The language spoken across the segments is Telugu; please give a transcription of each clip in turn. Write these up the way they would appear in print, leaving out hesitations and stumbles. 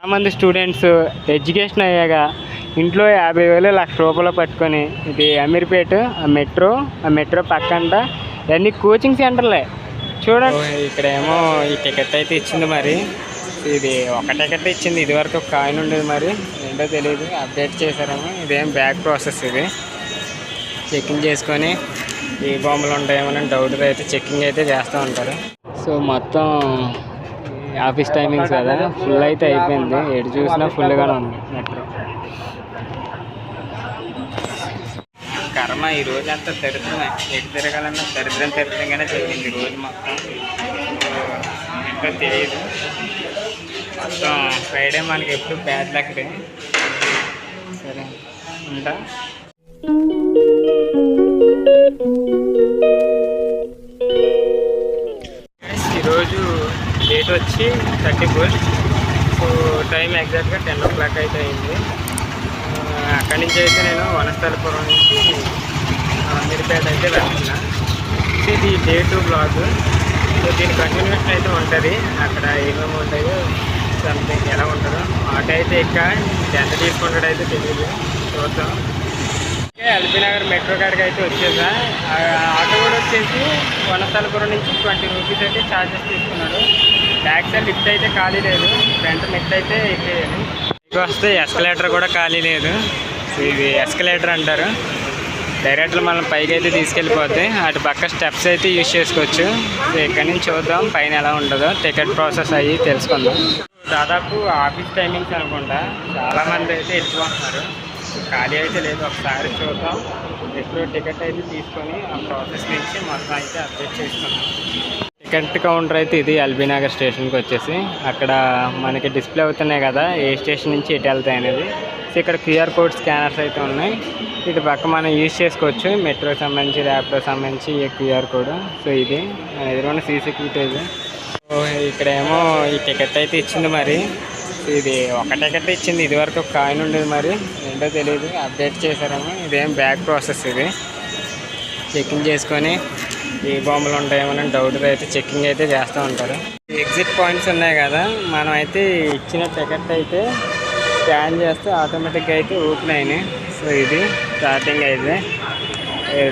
చాలామంది స్టూడెంట్స్ ఎడ్యుకేషన్ అయ్యాక ఇంట్లో 50,000 1,00,000 రూపాయలు పట్టుకొని ఇది అమీర్పేట ఆ మెట్రో పక్కంట ఇవన్నీ కోచింగ్ సెంటర్లే చూడండి. ఇక్కడేమో ఈ టికెట్ అయితే ఇచ్చింది. మరి ఇది ఒక టికెట్ ఇచ్చింది, ఇదివరకు ఒక కాయిన్ ఉండేది, మరి ఏంటో తెలియదు, అప్డేట్ చేశారేమో. ఇదేం బ్యాక్ ప్రాసెస్, ఇది చెకింగ్ చేసుకొని ఏ బొమ్మలు ఉంటాయేమో డౌట్ అయితే చెకింగ్ అయితే చేస్తూ ఉంటారు. సో మొత్తం ఆఫీస్ టైమింగ్స్ కదా, ఫుల్ అయితే అయిపోయింది, ఎటు చూసినా ఫుల్గానే ఉంది మెట్రో. కర్మ ఈ రోజు అంతా దరిద్రమే, ఎటు తిరగాలన్నా దరిద్రంగానే జరిగింది రోజు మొత్తం. ఎంతో తెలియదు, మొత్తం ఫ్రైడే మనకి ఎప్పుడు బ్యాడ్ లక్ డే. సరే ఉంటా. ఈరోజు డేట్ వచ్చి 31. సో టైం ఎగ్జాక్ట్గా 10 o'clock అయితే అయింది. అక్కడి నుంచి అయితే నేను వనస్థలపురం నుంచి అమీర్పేట అయితే వెళ్తున్నా. ఇది డే 2 బ్లాగ్. సో దీని కంటిన్యూషన్ అయితే ఉంటుంది, అక్కడ ఏమేమి ఉంటాయో సంథింగ్ ఎలా ఉంటుందో. ఆటో అయితే ఎంత తీసుకుంటాడో అయితే తెలియదు, చూద్దాం. ఎల్బీ నగర్ మెట్రో కాడికి అయితే వచ్చేసా. ఆటో కూడా వచ్చేసి వనస్థలపురం నుంచి 20 రూపీస్ అయితే ఛార్జెస్ తీసుకున్నాడు. బ్యాక్ సైడ్ లిఫ్ట్ అయితే ఖాళీ లేదు, ఫ్రంట్ లిఫ్ట్ అయితే ఎక్కేయాలి. ఇక వస్తే ఎస్కలేటర్ కూడా ఖాళీ లేదు. ఇది ఎస్కలేటర్ అంటారు, డైరెక్ట్ మనం పైకి అయితే తీసుకెళ్ళిపోతే అటు పక్క స్టెప్స్ అయితే యూజ్ చేసుకోవచ్చు. సో ఇక్కడి నుంచి చూద్దాం పైన ఎలా ఉంటుందో, టికెట్ ప్రాసెస్ అయ్యి తెలుసుకుందాం. దాదాపు ఆఫీస్ టైమింగ్స్ అనుకుంటా, చాలామంది అయితే వెళ్ళిపోతున్నారు, ఖాళీ అయితే లేదు. ఒకసారి చూద్దాం. ఎప్పుడు టికెట్ అయితే తీసుకొని ఆ ప్రాసెస్ నుంచి మొత్తం అయితే అప్డేట్ చేసుకున్నాం. టికెట్ కౌంటర్ అయితే ఇది ఎల్బీ నగర్ స్టేషన్కి వచ్చేసి, అక్కడ మనకి డిస్ప్లే అవుతున్నాయి కదా ఏ స్టేషన్ నుంచి ఎటు వెళ్తాయి అనేది. సో ఇక్కడ QR కోడ్ స్కానర్స్ అయితే ఉన్నాయి, ఇటు పక్క మనం యూజ్ చేసుకోవచ్చు. మెట్రోకి సంబంధించి, ర్యాపిడోకి సంబంధించి ఈ QR కోడ్. సో ఇది ఎదురున్న సీసీ ఫుటేజ్. సో ఇక్కడేమో ఈ టికెట్ అయితే ఇచ్చింది. మరి ఇది ఒక టికెట్ ఇచ్చింది, ఇదివరకు ఒక కాయిన్ ఉండేది, మరి ఏంటో తెలియదు, అప్డేట్ చేశారేమో. ఇదేం బ్యాక్ ప్రాసెస్, ఇది చెకింగ్ చేసుకొని ఏ బొమ్మలు ఉంటాయేమో డౌట్ అయితే చెకింగ్ అయితే చేస్తూ ఉంటారు. ఎగ్జిట్ పాయింట్స్ ఉన్నాయి కదా, మనం అయితే ఇచ్చిన టికెట్ అయితే స్కాన్ చేస్తే ఆటోమేటిక్గా అయితే ఓపెన్ అయినాయి. సో ఇది స్టార్టింగ్ అయితే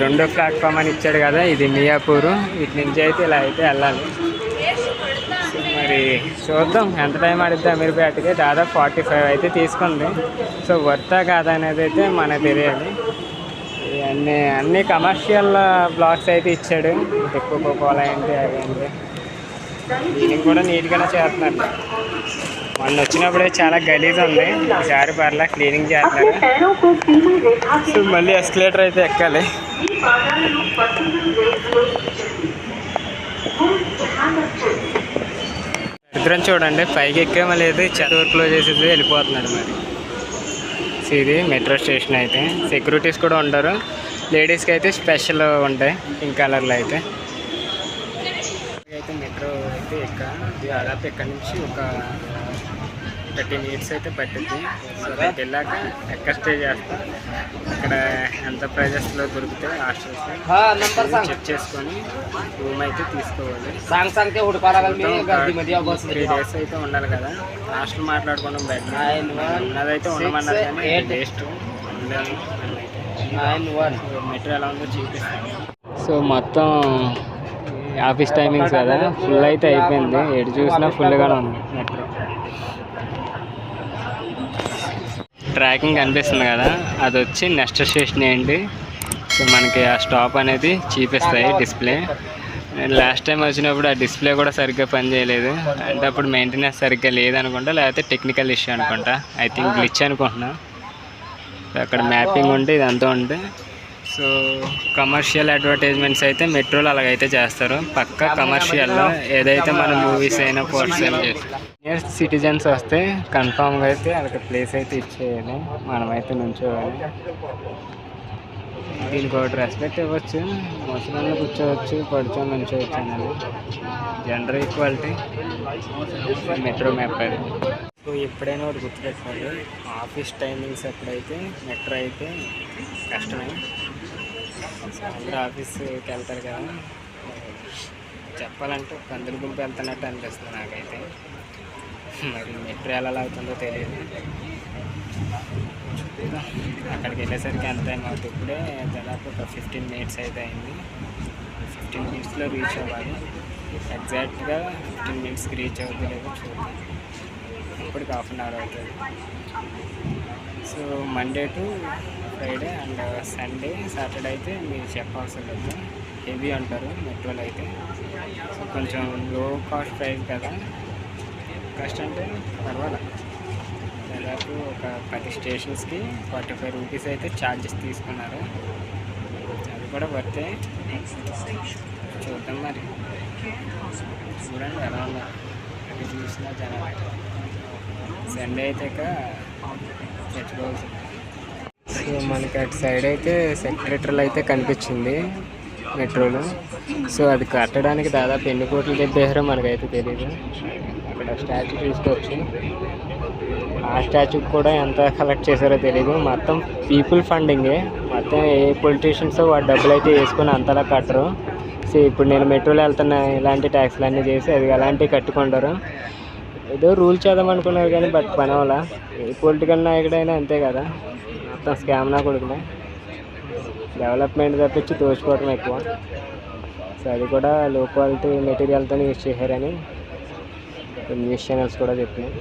2వ ప్లాట్ఫామ్ అని ఇచ్చాడు కదా, ఇది మియాపూర్. ఇటు నుంచి అయితే ఇలా అయితే వెళ్ళాలి. మరి చూద్దాం ఎంత టైం ఆడిద్ది. అమీర్పేటకి దాదాపు 45 అయితే తీసుకుంది. సో వర్తా కాదా అనేది అయితే మనకు తెలియాలి. అన్ని కమర్షియల్ బ్లాక్స్ అయితే ఇచ్చాడు, ఎక్కువ కోలా ఏంటి అవి ఏంటి, దీనికి కూడా నీట్గానే చేస్తున్నారు. మొన్న వచ్చినప్పుడే చాలా గలీజ్ ఉంది, ఈసారి పర్లా క్లీనింగ్ చేస్తున్నారు. సో మళ్ళీ ఎస్కలేటర్ అయితే ఎక్కాలి. ఇద్దరం చూడండి, పైకి ఎక్కేమో లేదు, చదువు క్లోజ్ చేసేది వెళ్ళిపోతున్నాడు. మరి ఇది మెట్రో స్టేషన్ అయితే సెక్యూరిటీస్ కూడా ఉంటారు, లేడీస్కి అయితే స్పెషల్ ఉంటాయి పింక్ కలర్లో అయితే. మెట్రో అయితే దాదాపు ఇక్కడ నుంచి ఒక 30 minutes అయితే పట్టింది. సో అక్కడికి వెళ్ళాక ఎక్కడ స్టే చేస్తాం, ఇక్కడ ఎంత ప్రైజెస్లో దొరికితే హాస్టల్స్ చెక్ చేసుకొని రూమ్ అయితే తీసుకోవాలి. 3 days అయితే ఉండాలి కదా, హాస్టల్ మాట్లాడుకోవడం బెటర్. ఉన్నదైతే ఉండమన్నారు కానీ టేస్ట్ ఉండాలి. మెట్రో ఎలా ఉందో చూపిస్తాను. సో మొత్తం ఆఫీస్ టైమింగ్స్ కదా, ఫుల్ అయితే అయిపోయింది, ఎటు చూసినా ఫుల్గానే ఉంది మెట్రో. ట్రాకింగ్ కనిపిస్తుంది కదా, అది వచ్చి నెక్స్ట్ స్టేషన్ ఏంటి. సో మనకి ఆ స్టాప్ అనేది చూపిస్తాయి డిస్ప్లే. లాస్ట్ టైం వచ్చినప్పుడు ఆ డిస్ప్లే కూడా సరిగ్గా పనిచేయలేదు, అంటే అప్పుడు మెయింటెనెన్స్ సరిగ్గా లేదనుకుంటా, లేకపోతే టెక్నికల్ ఇష్యూ అనుకుంటా, ఐ థింక్ గ్లిచ్ అనుకుంటున్నా. అక్కడ మ్యాపింగ్ ఉంటే ఇదంతా ఉంటే. సో కమర్షియల్ అడ్వర్టైజ్మెంట్స్ అయితే మెట్రోలో అలాగైతే చేస్తారు, పక్కా కమర్షియల్లో. ఏదైతే మన మూవీస్ అయినా పోస్టర్స్ అయినా చేస్తారు, సీనియర్ సిటిజన్స్ వస్తే కన్ఫామ్గా అయితే వాళ్ళకి ప్లేస్ అయితే ఇచ్చేయాలి, మనమైతే నుంచోవాలి. దీనికి ఒకటి రెస్పెక్ట్ ఇవ్వచ్చు, ముసలిళ్ళు కూర్చోవచ్చు, పడుచొని నుంచోవచ్చు అనేది జెండర్ ఈక్వాలిటీ. మెట్రో మ్యాప్ అది. సో ఎప్పుడైనా ఒకటి గుర్తుపెట్టుకోండి, ఆఫీస్ టైమింగ్స్ ఎప్పుడైతే మెట్రో అయితే కష్టమే. అందరూ ఆఫీస్కి వెళ్తారు కదా, చెప్పాలంటే కందులు గుంపు వెళ్తున్నట్టు అనిపిస్తుంది నాకైతే. మరి మెట్రో ఎలా అవుతుందో తెలియదు. అక్కడికి వెళ్ళేసరికి ఎంత టైం అవుతుంది? ఇప్పుడే దాదాపు ఒక 15 మినిట్స్ అయితే అయింది. 15 మినిట్స్లో రీచ్ అవ్వాలి. ఎగ్జాక్ట్గా 15 మినిట్స్కి రీచ్ అవుతుంది లేదో చూద్దాం. ఇప్పటికి హాఫ్ అన్ అవర్ అవుతుంది. So Monday to Friday and Sunday Saturday అయితే మీరు చెప్పవసరం లేదు, హెవీ అంటారు మెట్రోలో అయితే. సో కొంచెం లో కాస్ట్ ప్రైస్ కదా, కాస్ట్ అంటే పర్వాలేదు. దాదాపు ఒక 10 స్టేషన్స్కి 45 రూపీస్ అయితే ఛార్జెస్ తీసుకున్నారు. అది కూడా వర్తే. చూద్దాం మరి, చూడండి ఎలా ఉన్నారు. అది చూసిన జనాలు సండే అయితే ఇక తెచ్చుకోవాల్సింది. సో మనకి అటు సైడ్ అయితే సెక్రటరీలు అయితే కనిపించింది మెట్రోలో. సో అది కట్టడానికి దాదాపు ఎన్ని కోట్లు తెప్పేసారో మనకైతే తెలియదు. అక్కడ స్టాచ్యూ చూసుకోవచ్చు, ఆ స్టాచ్యూకి కూడా ఎంత కలెక్ట్ చేశారో తెలియదు. మొత్తం పీపుల్ ఫండింగే, మొత్తం ఏ పొలిటీషియన్స్ వాడు డబ్బులు అయితే వేసుకొని అంతలా కట్టరు. సో ఇప్పుడు నేను మెట్రోలో వెళ్తున్నా, ఇలాంటి ట్యాక్స్లు అన్నీ చేసి అది అలాంటివి కట్టుకుంటారు. ఏదో రూల్ చేద్దామనుకున్నారు కానీ బట్ పని వల్ల ఏ పొలిటికల్ నాయకుడైనా అంతే కదా, మొత్తం స్కామ్ నా కొడుకునే. డెవలప్మెంట్ తప్పించి దోచుకోవడం ఎక్కువ. సో అది కూడా లో క్వాలిటీ మెటీరియల్తో యూజ్ చేశారని న్యూస్ ఛానల్స్ కూడా చెప్పినాయి.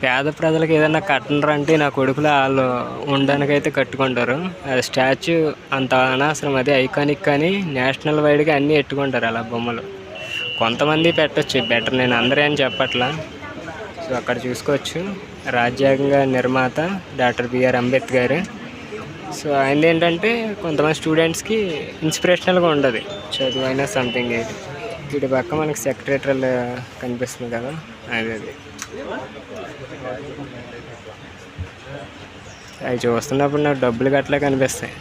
పేద ప్రజలకు ఏదైనా కట్టనరంటే నా కొడుకులు వాళ్ళు ఉండడానికైతే కట్టుకుంటారు. అది స్టాచ్యూ అంత అనవసరం, అది ఐకానిక్ కానీ నేషనల్ వైడ్గా అన్నీ ఎట్టుకుంటారు అలా బొమ్మలు. కొంతమంది పెట్టచ్చు బెటర్, నేను అందరే అని చెప్పట్లా. సో అక్కడ చూసుకోవచ్చు రాజ్యాంగ నిర్మాత డాక్టర్ బిఆర్ అంబేద్కర్. సో ఆయన ఏంటంటే కొంతమంది స్టూడెంట్స్కి ఇన్స్పిరేషనల్గా ఉండదు, చదువు అయినా సంథింగ్. ఇటు పక్క మనకి సెక్రటరీలు కనిపిస్తుంది కదా, అది అవి చూస్తున్నప్పుడు నాకు డబ్బులు గట్లా కనిపిస్తాయి.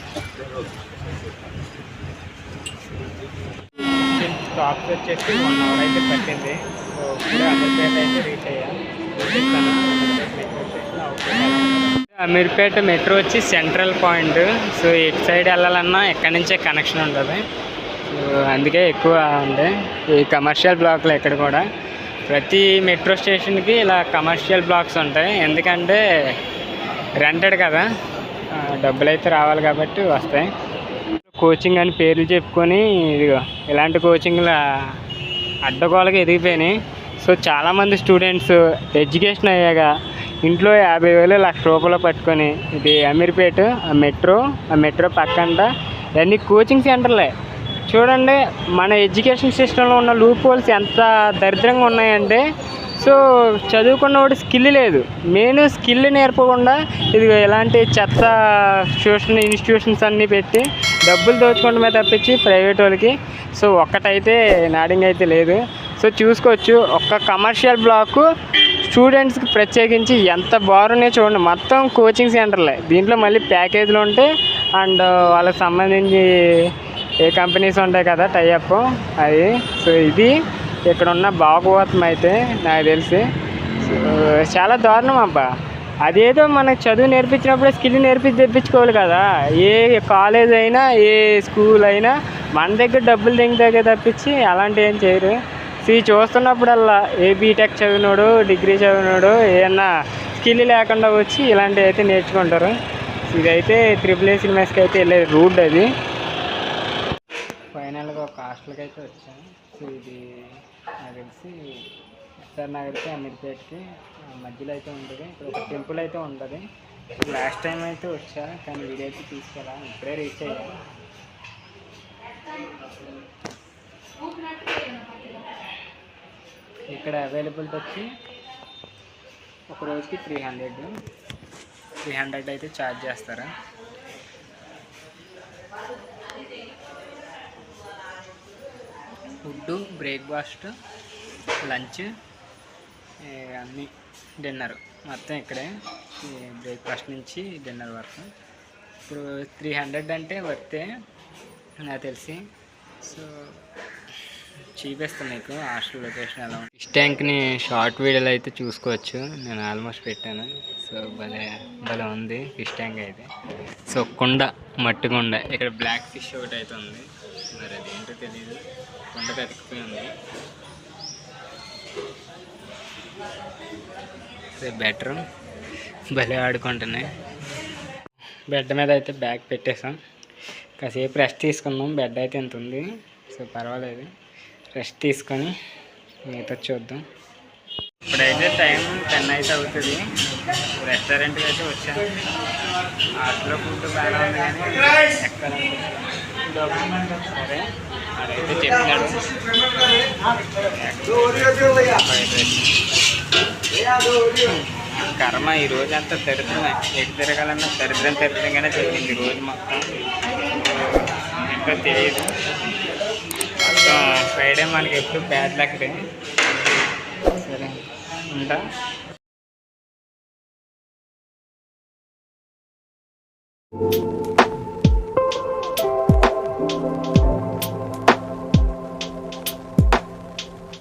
స్టాప్స్ వచ్చేసి 1 అవర్ అయితే పట్టింది. సో ఇప్పుడు అమీర్పేట అయితే రీచ్ అయ్యా. అమీర్పేట మెట్రో వచ్చి సెంట్రల్ పాయింట్. సో ఇటు సైడ్ వెళ్ళాలన్నా ఎక్కడి నుంచే కనెక్షన్ ఉంటుంది. సో అందుకే ఎక్కువ ఉంది ఈ కమర్షియల్ బ్లాక్లు. ఇక్కడ కూడా ప్రతి మెట్రో స్టేషన్కి ఇలా కమర్షియల్ బ్లాక్స్ ఉంటాయి, ఎందుకంటే రెంటెడ్ కదా, డబ్బులు అయితే రావాలి కాబట్టి వస్తాయి. కోచింగ్ అని పేర్లు చెప్పుకొని ఇదిగో ఇలాంటి కోచింగ్లు అడ్డగోలుగా ఎదిగిపోయినాయి. సో చాలామంది స్టూడెంట్స్ ఎడ్యుకేషన్ అయ్యాక ఇంట్లో 50,000 1,00,000 పట్టుకొని ఇది అమీర్పేట ఆ మెట్రో పక్కంట ఇవన్నీ కోచింగ్ సెంటర్లే. చూడండి మన ఎడ్యుకేషన్ సిస్టంలో ఉన్న లూప్ హోల్స్ ఎంత దరిద్రంగా ఉన్నాయంటే, సో చదువుకున్నవాడు స్కిల్ లేదు, మెయిన్ స్కిల్ నేర్పకుండా ఇది ఎలాంటి చెత్త ఇన్స్టిట్యూషన్స్ అన్నీ పెట్టి డబ్బులు దోచుకోవడమే తప్పించి ప్రైవేట్ వాళ్ళకి. సో ఒక్కటైతే నాడింగ్ అయితే లేదు. సో చూసుకోవచ్చు ఒక్క కమర్షియల్ బ్లాకు స్టూడెంట్స్కి ప్రత్యేకించి ఎంత బాగున్నాయో చూడండి. మొత్తం కోచింగ్ సెంటర్లే, దీంట్లో మళ్ళీ ప్యాకేజీలు ఉంటాయి అండ్ వాళ్ళకి సంబంధించి ఏ కంపెనీస్ ఉంటాయి కదా టైఅప్ అది. సో ఇది ఇక్కడ ఉన్న భాగవతం అయితే నాకు తెలిసి చాలా దారుణం అబ్బా. అదేదో మనకు చదువు నేర్పించినప్పుడే స్కిల్ తెప్పించుకోవాలి కదా. ఏ కాలేజ్ అయినా ఏ స్కూల్ అయినా మన దగ్గర డబ్బులు దింగితే తప్పించి అలాంటివి ఏం చేయరు. సో చూస్తున్నప్పుడల్లా ఏ బీటెక్ చదివినోడు డిగ్రీ చదివినోడు ఏమన్నా స్కిల్ లేకుండా వచ్చి ఇలాంటివి అయితే నేర్చుకుంటారు. ఇదైతే AAA సినిమాస్కి అయితే వెళ్ళే రూట్ అది. ఫైనల్గా ఒక హాస్టల్కి అయితే వచ్చాను. సో ఇది నాకు తెలిసి ఎస్ఆర్ నగర్కి అమీర్పేట్కి మధ్యలో అయితే ఉంటుంది. ఇక్కడ ఒక టెంపుల్ అయితే ఉంటుంది. లాస్ట్ టైం అయితే వచ్చా కానీ వీడియో అయితే తీసుకెళ్ళా, ఇప్పుడే రీచ్ అయ్యా. ఇక్కడ అవైలబిలిటీ వచ్చి ఒక రోజుకి 300 అయితే ఛార్జ్ చేస్తారా. ఫుడ్, బ్రేక్ఫాస్ట్, లంచ్ అన్నీ, డిన్నర్ మొత్తం ఇక్కడే, బ్రేక్ఫాస్ట్ నుంచి డిన్నర్ వరకు. ఇప్పుడు 300 అంటే వర్తే నాకు తెలిసి. సో చూపిస్తాను మీకు హాస్టల్ లొకేషన్ ఎలా ఉంది. ఫిష్ ట్యాంక్ని షార్ట్ వీడియోలో అయితే చూసుకోవచ్చు, నేను ఆల్మోస్ట్ పెట్టాను. సో భలే ఉంది ఫిష్ ట్యాంక్ అయితే. సో కుండ, మట్టి కుండ, ఇక్కడ బ్లాక్ ఫిష్ ఒకటి అయితే ఉంది, మరి అది ఏంటో తెలియదు, కుండ కతికిపోయి ఉంది. బెడ్రూమ్ భలే ఆడుకుంటున్నాయి. బెడ్ మీద అయితే బ్యాగ్ పెట్టేసాం. కాసేపు రెస్ట్ తీసుకుందాం. బెడ్ అయితే ఎంత ఉంది, సో పర్వాలేదు. రెస్ట్ తీసుకొని మిగతా చూద్దాం. ఇప్పుడైతే టైం 10 అయితే అవుతుంది. రెస్టారెంట్కి అయితే వచ్చాను. హాస్టల్లో ఫుడ్ బాగా ఉంది కానీ ఎక్కాలంటే సరే అదైతే చెప్పినాడు. కర్మ ఈ రోజు అంతా దరిద్రమే. ఎటు తిరగాలన్నా దరిద్రంగానే జరిగింది రోజు మొత్తం. ఇంకా తెలియదు. మొత్తం ఫ్రైడే మనకి ఎప్పుడు బ్యాడ్ లక్ డే. సరే ఉంటా.